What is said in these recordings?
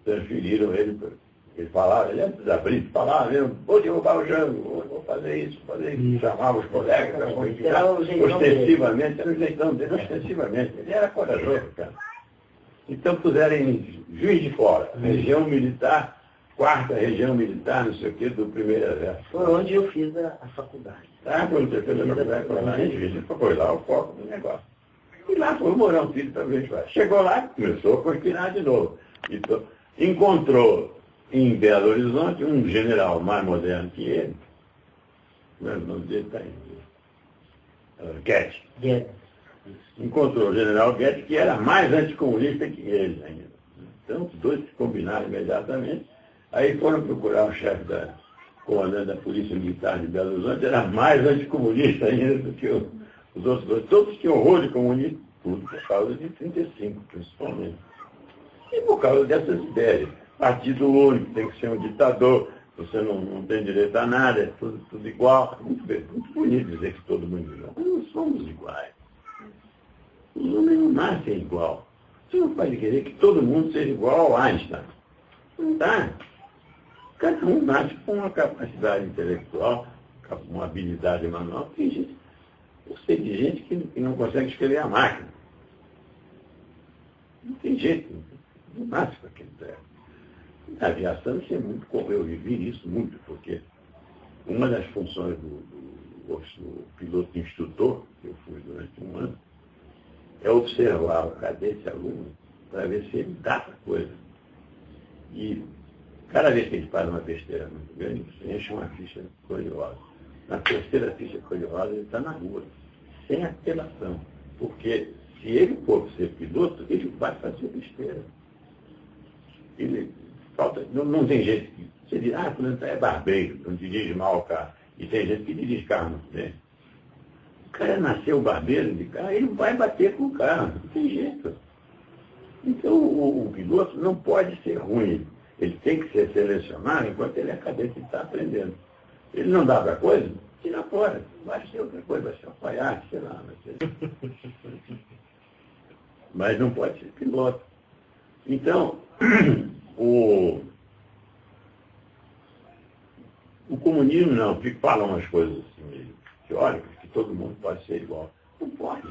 transferiram ele. Ele falava, ele antes da briga, falava mesmo, vou derrubar o Jango, vou fazer isso, chamava os colegas para politicar, ostensivamente, era o jeitão dele, ostensivamente. Ele era corajoso, cara. Então puseram em Juiz de Fora, região militar, 4ª região militar, não sei o quê, do 1º Exército. Foi onde eu fiz a faculdade. Quando você fez a faculdade, foi lá em Juiz de Fora, foi lá o foco do negócio. E lá foi o Mourão Filho para ver. Chegou lá, começou a conspirar de novo. Então, encontrou em Belo Horizonte um general mais moderno que ele. O nome dele está aí. Guedes. Encontrou o general Guedes, que era mais anticomunista que ele ainda. Então, os dois se combinaram imediatamente. Aí foram procurar o chefe comandante da Polícia Militar de Belo Horizonte, era mais anticomunista ainda do que os outros dois. Todos tinham horror de comunismo, tudo por causa de 35, principalmente. E por causa dessas ideias. Partido único, tem que ser um ditador, você não tem direito a nada, é tudo igual. Muito bonito dizer que todo mundo é igual. Mas não somos iguais. Os homens não nascem igual. Você não pode querer que todo mundo seja igual ao Einstein. Não dá. Cada um nasce com uma capacidade intelectual, uma habilidade manual. Tem gente, eu sei de gente que não consegue escrever a máquina. Não tem jeito, não nasce com aquele treco. Na aviação isso é muito comum, eu vivi isso muito, porque uma das funções do piloto instrutor, que eu fui durante um ano, é observar o cadete aluno para ver se ele dá para coisa. E cada vez que ele faz uma besteira muito grande, você enche uma ficha cor-de-rosa. Na 3ª ficha cor-de-rosa ele está na rua, sem apelação. Porque se ele for ser piloto, ele vai fazer besteira. Não tem jeito que você diz, fulano é barbeiro, não dirige mal o carro. E tem gente que dirige carro muito bem. O cara nasceu barbeiro de carro, ele vai bater com o carro, não tem jeito. Então o piloto não pode ser ruim. Ele tem que ser selecionado enquanto ele é cadete e está aprendendo. Ele não dá para coisa, tira fora. Vai ser outra coisa, vai ser alfaiate, sei lá. Mas não pode ser piloto. Então, o comunismo não, fala umas coisas assim meio teóricas, que todo mundo pode ser igual. Não pode.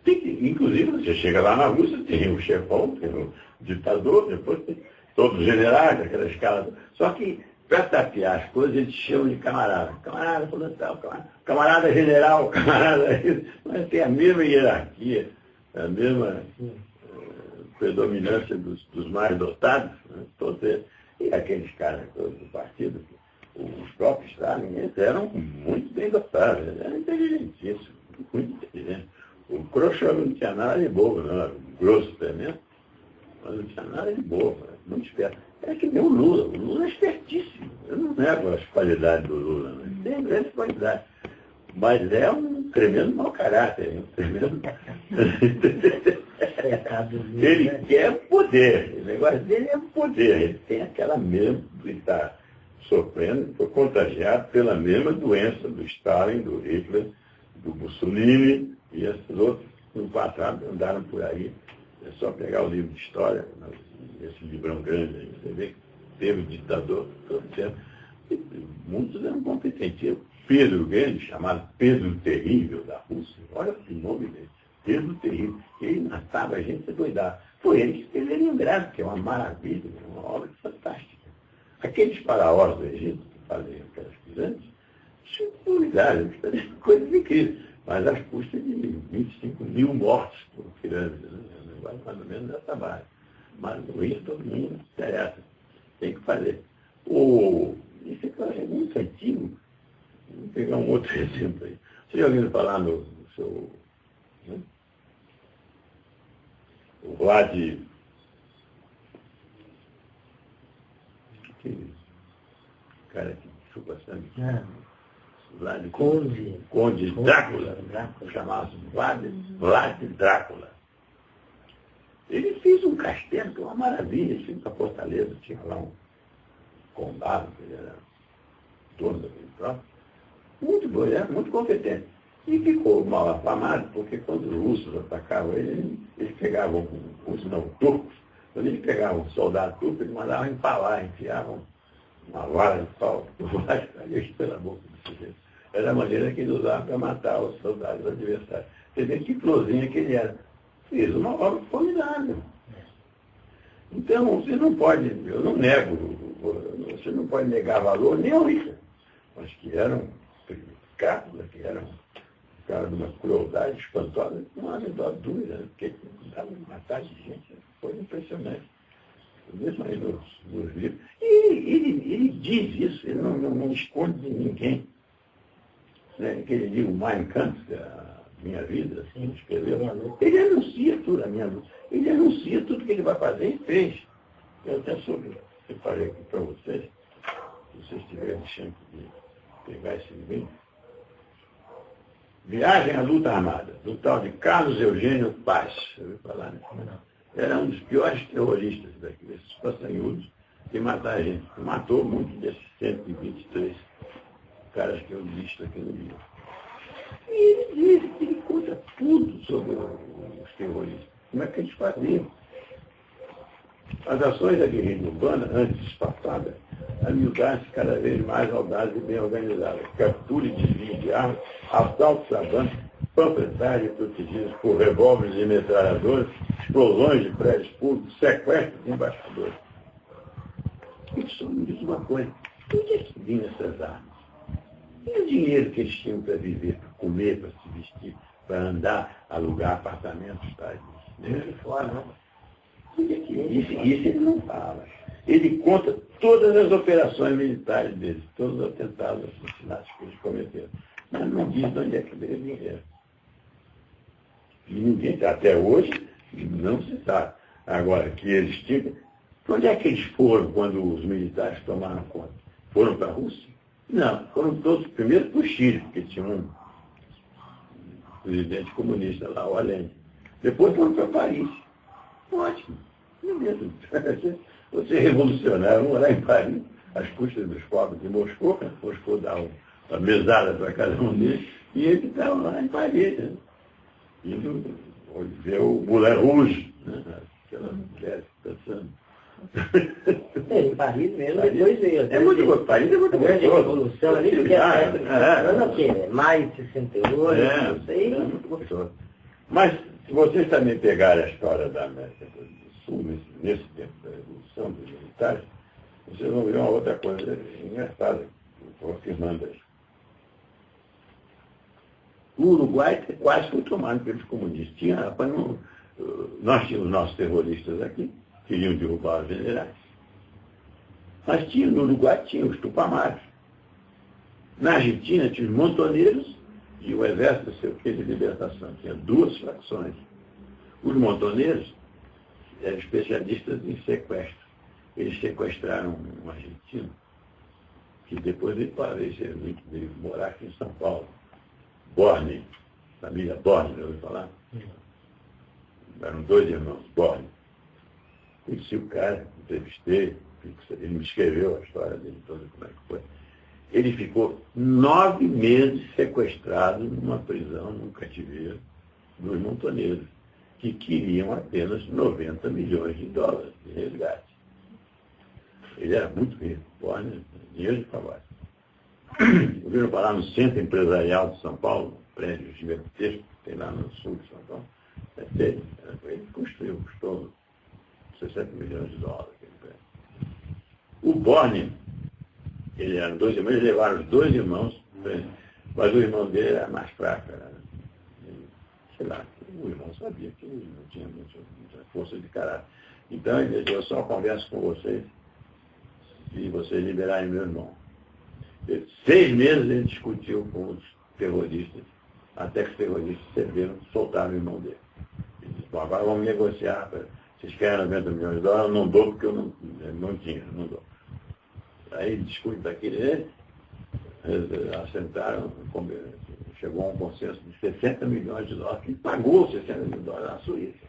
Inclusive, você chega lá na Rússia, tem o chefão, tem o ditador, depois tem todos os generais, aquela escala. Só que, para tapear as coisas, eles chamam de camarada. Camarada, falando tal, camarada general, camarada isso. Mas tem a mesma hierarquia, a mesma predominância dos mais dotados, né? Todos eles. E aqueles caras do partido, os próprios Stalin, eles eram muito bem dotados, eles eram inteligentíssimos, muito inteligentes. O Khrushchev não tinha nada de bobo, não, era grosso também, mas não tinha nada de bobo, era muito esperto. É que nem o Lula é espertíssimo. Eu não nego as qualidades do Lula, né? Ele tem grandes qualidades. Mas é um tremendo mau caráter, um tremendo. Ele quer poder, o negócio dele é poder, ele tem aquela mesma, ele está sofrendo, foi contagiado pela mesma doença do Stalin, do Hitler, do Mussolini e esses outros que no passado andaram por aí. É só pegar o livro de história, esse livrão grande aí, você vê que teve ditador todo tempo. E muitos eram competentes. Pedro Grande, chamado Pedro Terrível da Rússia, olha o nome dele, Pedro Terrível, ele matava a gente a doidar. Foi ele que fez Leningrado, que é uma maravilha, uma obra fantástica. Aqueles faraós do Egito que faziam aquelas pirâmides, tinham comunidades, coisas incríveis, mas às custas de 25 mil mortos por pirâmide, né? Mais ou menos nessa base. Mas isso todo mundo não interessa, tem que fazer. Isso é muito antigo. Vou pegar um outro exemplo aí. Você já ouviu falar no seu... Né? O Vlad... Aquele cara que chupa sangue. Vlad... Conde Drácula. Chamava-se Vlad Drácula. Ele fez um castelo, que é uma maravilha. Ele fez uma fortaleza, tinha lá um condado, que ele era dono daquele próprio. Muito bom, ele era muito competente. E ficou mal afamado, porque quando os russos atacavam ele, eles pegavam os não turcos, Quando ele pegava um soldado turco, ele mandava empalar, enfiava uma vara de pau por baixo pela boca do sujeito. Era a maneira que ele usava para matar os soldados adversários. Você vê que florzinha que ele era. Fez uma obra formidável. Então, você não pode, eu não nego, você não pode negar valor nem ao Hitler. Mas que era um cápula, que era um cara de uma crueldade espantosa, não há menor dúvida, porque ele dava uma matar de gente, foi impressionante. Mesmo aí nos livros. E ele diz isso, ele não esconde de ninguém. Né? Aquele livro Mein Kampf, a minha vida, assim, escreveu. Ele anuncia tudo, a minha luta. Ele anuncia tudo que ele vai fazer e fez. Eu até separei aqui para vocês, se vocês tiverem chance de pegar esse livro. Viagem à Luta Armada, do tal de Carlos Eugênio Paz. Eu ouvi falar, né? Era um dos piores terroristas daqui, desses passanhudos, que mataram a gente. Matou muitos desses 123 caras que eu listo aqui no livro. E ele conta tudo sobre os terroristas. Como é que eles faziam? As ações da guerrilha urbana, antes espaçadas, amigaram-se cada vez mais audazes e bem organizadas. Captura e desvio de armas, assaltos a bancos, panfletagem protegidos por revólveres e metralhadoras, explosões de prédios públicos, sequestros de embaixadores. Isso só me diz uma coisa. Onde é que vinham essas armas? E o dinheiro que eles tinham para viver, para comer, para se vestir, para andar, alugar apartamentos, tá? De fora, não. Isso ele não fala. Ele conta todas as operações militares dele, todos os atentados, assassinatos que eles cometeram. Mas não diz de onde é que veio o dinheiro. E ninguém, até hoje, não se sabe. Agora, que eles tinham... Onde é que eles foram quando os militares tomaram conta? Foram para a Rússia? Não, foram todos primeiro para o Chile, porque tinha um presidente comunista lá, o Allende. Depois foram para Paris. Ótimo. Não mesmo. Você revolucionário, morar em Paris, às custas dos pobres de Moscou, né? Moscou dá uma mesada para cada um deles, e ele estava lá em Paris, né? Indo ver o Moulin Rouge, né? Aquela mulher dançando. Em Paris mesmo, depois veio. É muito gostoso. Paris é muito gostoso. A revolução ali, porque era o quê? Maio de 68, não sei. É muito gostoso. Mas, se vocês também pegarem a história da América do Sul, nesse tempo da Revolução dos militares, vocês vão ver uma outra coisa engraçada, estou afirmando aí. O Uruguai quase foi tomado pelos comunistas. Nós tínhamos nossos terroristas aqui, queriam derrubar os generais. Mas no Uruguai tinha os tupamaros. Na Argentina tinha os montoneiros e o Exército de Libertação. Tinha duas frações. Os montoneiros eram especialistas em sequestro. Eles sequestraram um argentino que depois veio morar aqui em São Paulo. Borne, família Borne, já ouviu falar? Eram dois irmãos, Borne. Conheci o cara, entrevistei, ele me escreveu a história dele toda, como é que foi. Ele ficou 9 meses sequestrado numa prisão, num cativeiro, dos montoneiros, que queriam apenas 90 milhões de dólares de resgate. Ele era muito rico, Borne, dinheiro de trabalho. Ouviram falar no Centro Empresarial de São Paulo, prédio gigantesco, que tem lá no sul de São Paulo. Ele construiu, custou 60 milhões de dólares. O Borne, ele eram dois irmãos, eles levaram os dois irmãos, mas o irmão dele era mais fraco, sei lá, o irmão sabia que ele não tinha muita força de caráter. Então ele disse, eu só converso com vocês se vocês liberarem meu irmão. 6 meses ele discutiu com os terroristas, até que os terroristas cederam, soltaram o irmão dele. Ele disse, bom, agora vamos negociar, vocês querem 90 milhões de dólares, eu não dou porque eu não tinha, não dou. Aí discute daquele, eles assentaram, chegou a um consenso de 60 milhões de dólares, que pagou 60 milhões de dólares na Suíça.